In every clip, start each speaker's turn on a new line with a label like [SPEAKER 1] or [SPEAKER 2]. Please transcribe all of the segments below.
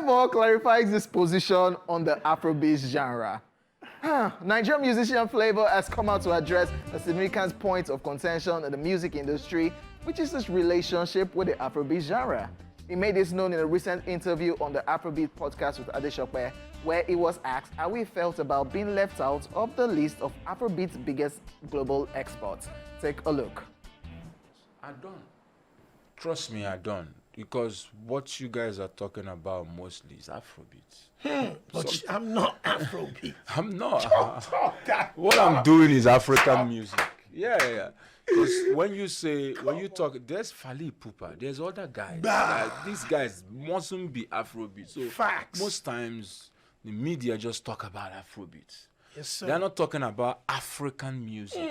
[SPEAKER 1] Flavour clarifies his position on the Afrobeats genre. Nigerian musician Flavour has come out to address a significant point of contention in the music industry, which is his relationship with the Afrobeats genre. He made this known in a recent interview on the Afrobeats Podcast with Adesope, where he was asked how he felt about being left out of the list of Afrobeats' biggest global exports. Take a look.
[SPEAKER 2] I don't. Trust me, I don't. Because what you guys are talking about mostly is Afrobeats.
[SPEAKER 3] But I'm not Afrobeat.
[SPEAKER 2] I'm not.
[SPEAKER 3] Talk that.
[SPEAKER 2] What I'm doing is African music. Yeah. Because when you talk, there's Fali Pupa, there's other guys. Like, these guys mustn't be Afrobeat. So
[SPEAKER 3] Facts.
[SPEAKER 2] most times, the media just talk about Afrobeats.
[SPEAKER 3] Yes, sir.
[SPEAKER 2] They're not talking about African music.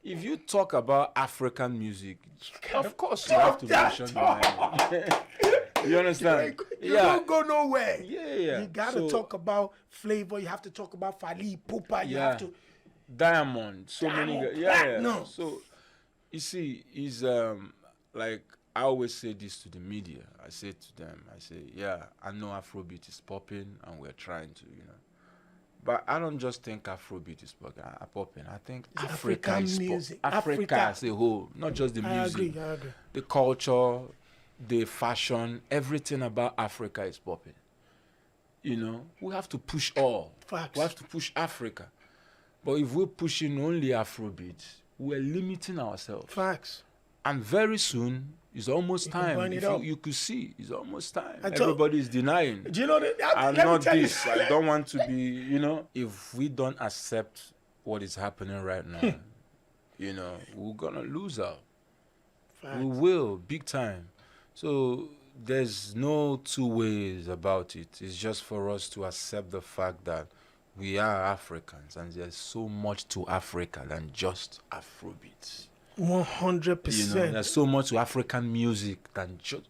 [SPEAKER 2] If you talk about African music, of course you have to mention the You understand?
[SPEAKER 3] You don't go nowhere.
[SPEAKER 2] Yeah.
[SPEAKER 3] You gotta talk about Flavour. You have to talk about Fali Pupa. You have to.
[SPEAKER 2] Diamond, so many
[SPEAKER 3] Diamond
[SPEAKER 2] guys.
[SPEAKER 3] Platinum.
[SPEAKER 2] So you see, is like I always say this to the media. I say to them, I know Afrobeat is popping and we're trying to, But I don't just think Afrobeat is popping. I think Africa is
[SPEAKER 3] music.
[SPEAKER 2] Africa as a whole, not just the music.
[SPEAKER 3] I agree.
[SPEAKER 2] The culture, the fashion, everything about Africa is popping. We have to push all.
[SPEAKER 3] Facts.
[SPEAKER 2] We have to push Africa. But if we're pushing only Afrobeat, we're limiting ourselves.
[SPEAKER 3] Facts.
[SPEAKER 2] And very soon, it's almost time.
[SPEAKER 3] burn it
[SPEAKER 2] If
[SPEAKER 3] up.
[SPEAKER 2] you could see, it's almost time.
[SPEAKER 3] I told-
[SPEAKER 2] Everybody is denying.
[SPEAKER 3] Do you know that?
[SPEAKER 2] I'm
[SPEAKER 3] let me
[SPEAKER 2] not
[SPEAKER 3] tell you.
[SPEAKER 2] this. I don't want to be, if we don't accept what is happening right now, we're going to lose out.
[SPEAKER 3] Facts.
[SPEAKER 2] We will, big time. So there's no two ways about it. It's just for us to accept the fact that we are Africans and there's so much to Africa than just Afrobeats.
[SPEAKER 3] 100%.
[SPEAKER 2] There's so much to African music than just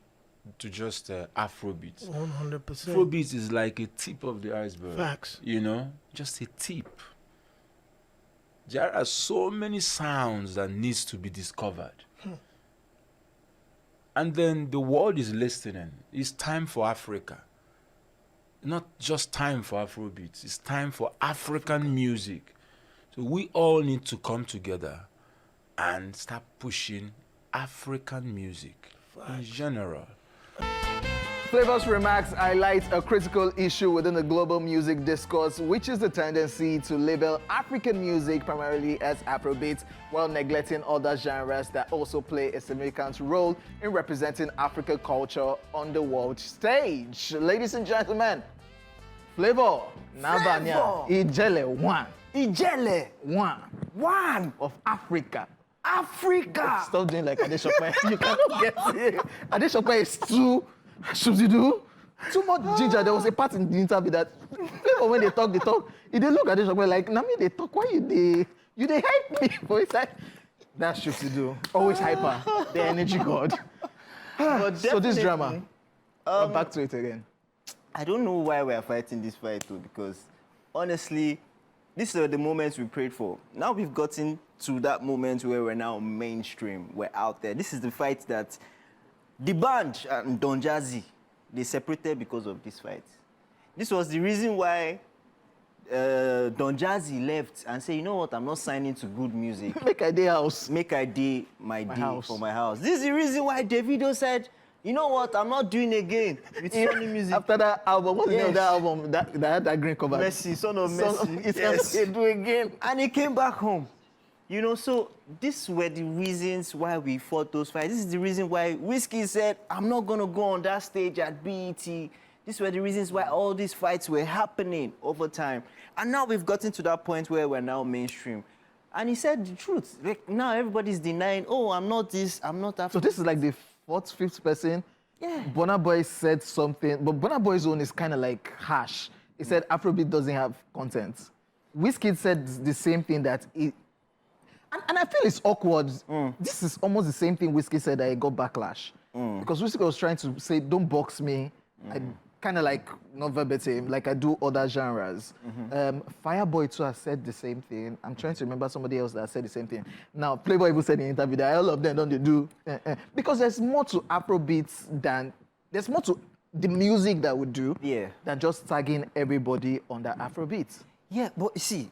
[SPEAKER 2] Afrobeats.
[SPEAKER 3] 100%.
[SPEAKER 2] Afrobeats is like a tip of the iceberg.
[SPEAKER 3] Facts.
[SPEAKER 2] Just a tip. There are so many sounds that needs to be discovered. And then the world is listening. It's time for Africa. Not just time for Afrobeats. It's time for African music. So we all need to come together and start pushing African music in general.
[SPEAKER 1] Flavour's remarks highlight a critical issue within the global music discourse, which is the tendency to label African music primarily as Afrobeats, while neglecting other genres that also play a significant role in representing African culture on the world stage. Ladies and gentlemen, Flavour, Nabanya, Ijele one of Africa. Stop doing like Adesope. You cannot get it. Adesope is too much ginger. There was a part in the interview that Flavour, when they talk, he didn't look at Adesope like, Nami, they talk, why you hype me? But it's like, that's do. Always hyper. The energy god. So this drama, back to it again.
[SPEAKER 4] I don't know why we are fighting this fight too, because honestly, these are the moments we prayed for. Now we've gotten to that moment where we're now mainstream. We're out there. This is the fight that the band and Don Jazzy, they separated because of this fight. This was the reason why Don Jazzy left and said, you know what, I'm not signing to good music.
[SPEAKER 1] Make a day house.
[SPEAKER 4] Make I day my day
[SPEAKER 1] house.
[SPEAKER 4] for my house. This is the reason why Davido said, you know what, I'm not doing again with Sony Music.
[SPEAKER 1] After that album, what's the name of that album that had that green cover?
[SPEAKER 4] Messi, son of Messi.
[SPEAKER 1] It's
[SPEAKER 4] Yes.
[SPEAKER 1] they do again.
[SPEAKER 4] And he came back home. So these were the reasons why we fought those fights. This is the reason why Whiskey said, I'm not going to go on that stage at BET. These were the reasons why all these fights were happening over time. And now we've gotten to that point where we're now mainstream. And he said the truth. Like, now everybody's denying, oh, I'm not this, I'm not that.
[SPEAKER 1] So this is like the fourth, fifth person.
[SPEAKER 4] Yeah.
[SPEAKER 1] Burna Boy said something, but Burna Boy's own is kind of like harsh. He said Afrobeat doesn't have content. Wizkid said the same thing that he... And I feel it's awkward. This is almost the same thing Wizkid said that he got backlash. Because Wizkid was trying to say, don't box me. I kind of like, not verbatim, like I do other genres. Fireboy too has said the same thing. I'm trying to remember somebody else that said the same thing. Now, Playboy even said in the interview that all of them don't they do. Because there's more to Afrobeats than, there's more to the music that we do
[SPEAKER 4] Yeah.
[SPEAKER 1] than just tagging everybody under Afrobeats.
[SPEAKER 4] Yeah, but you see,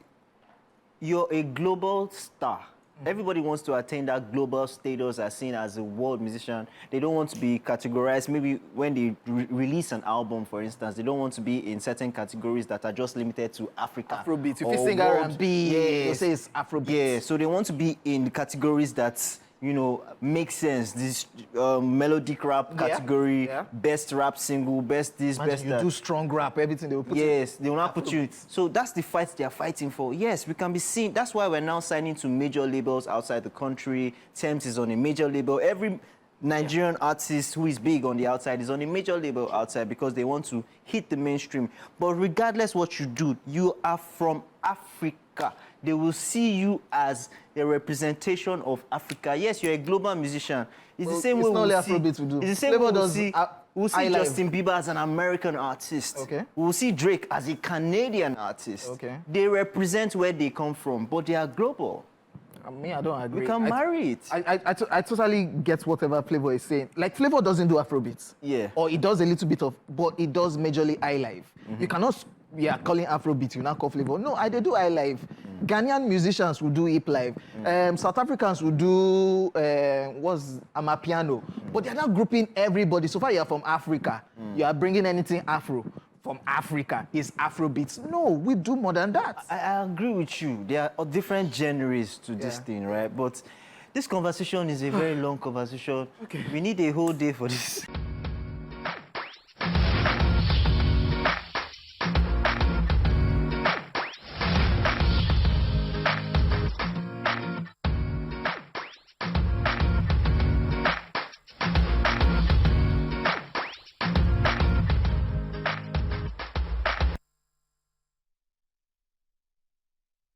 [SPEAKER 4] you're a global star. Everybody wants to attain that global status as seen as a world musician. They don't want to be categorized. Maybe when they release an album, for instance, they don't want to be in certain categories that are just limited to Africa.
[SPEAKER 1] Afrobeats. If you
[SPEAKER 4] or
[SPEAKER 1] sing
[SPEAKER 4] world.
[SPEAKER 1] R&B,
[SPEAKER 4] Yes.
[SPEAKER 1] you say it's Afrobeats.
[SPEAKER 4] Yeah, so they want to be in categories that, you know, make sense. This melodic rap category,
[SPEAKER 1] yeah.
[SPEAKER 4] best rap single, best this,
[SPEAKER 1] Imagine
[SPEAKER 4] best
[SPEAKER 1] you
[SPEAKER 4] that.
[SPEAKER 1] do strong rap, everything they will put
[SPEAKER 4] Yes, they will not put you.
[SPEAKER 1] Afrobeats.
[SPEAKER 4] So that's the fight they are fighting for. Yes, we can be seen. That's why we're now signing to major labels outside the country. Thames is on a major label. Every Nigerian artist who is big on the outside is on a major label outside because they want to hit the mainstream. But regardless what you do, you are from Africa. They will see you as a representation of Africa. Yes, you're a global musician. It's
[SPEAKER 1] Well,
[SPEAKER 4] the same
[SPEAKER 1] it's
[SPEAKER 4] way
[SPEAKER 1] not
[SPEAKER 4] we'll
[SPEAKER 1] only
[SPEAKER 4] see.
[SPEAKER 1] Afrobeats we do.
[SPEAKER 4] It's the same
[SPEAKER 1] Flavour
[SPEAKER 4] way we'll
[SPEAKER 1] does,
[SPEAKER 4] see. We'll see
[SPEAKER 1] highlife.
[SPEAKER 4] Justin Bieber as an American artist.
[SPEAKER 1] Okay.
[SPEAKER 4] We'll see Drake as a Canadian artist.
[SPEAKER 1] Okay.
[SPEAKER 4] They represent where they come from, but they are global.
[SPEAKER 1] I don't agree.
[SPEAKER 4] We can marry it.
[SPEAKER 1] I totally get whatever Flavour is saying. Like, Flavour doesn't do Afrobeats.
[SPEAKER 4] Yeah.
[SPEAKER 1] Or it does a little bit of, but it does majorly highlife. You cannot, calling Afrobeat, you now call Flavour. No, they do highlife. Ghanaian musicians will do hip live. South Africans will do, Amapiano. But they're not grouping everybody. So far, you're from Africa. You are bringing anything Afro from Africa is Afrobeats. No, we do more than that.
[SPEAKER 4] I agree with you. There are different genres to this thing, right? But this conversation is a very long conversation.
[SPEAKER 1] Okay.
[SPEAKER 4] We need a whole day for this.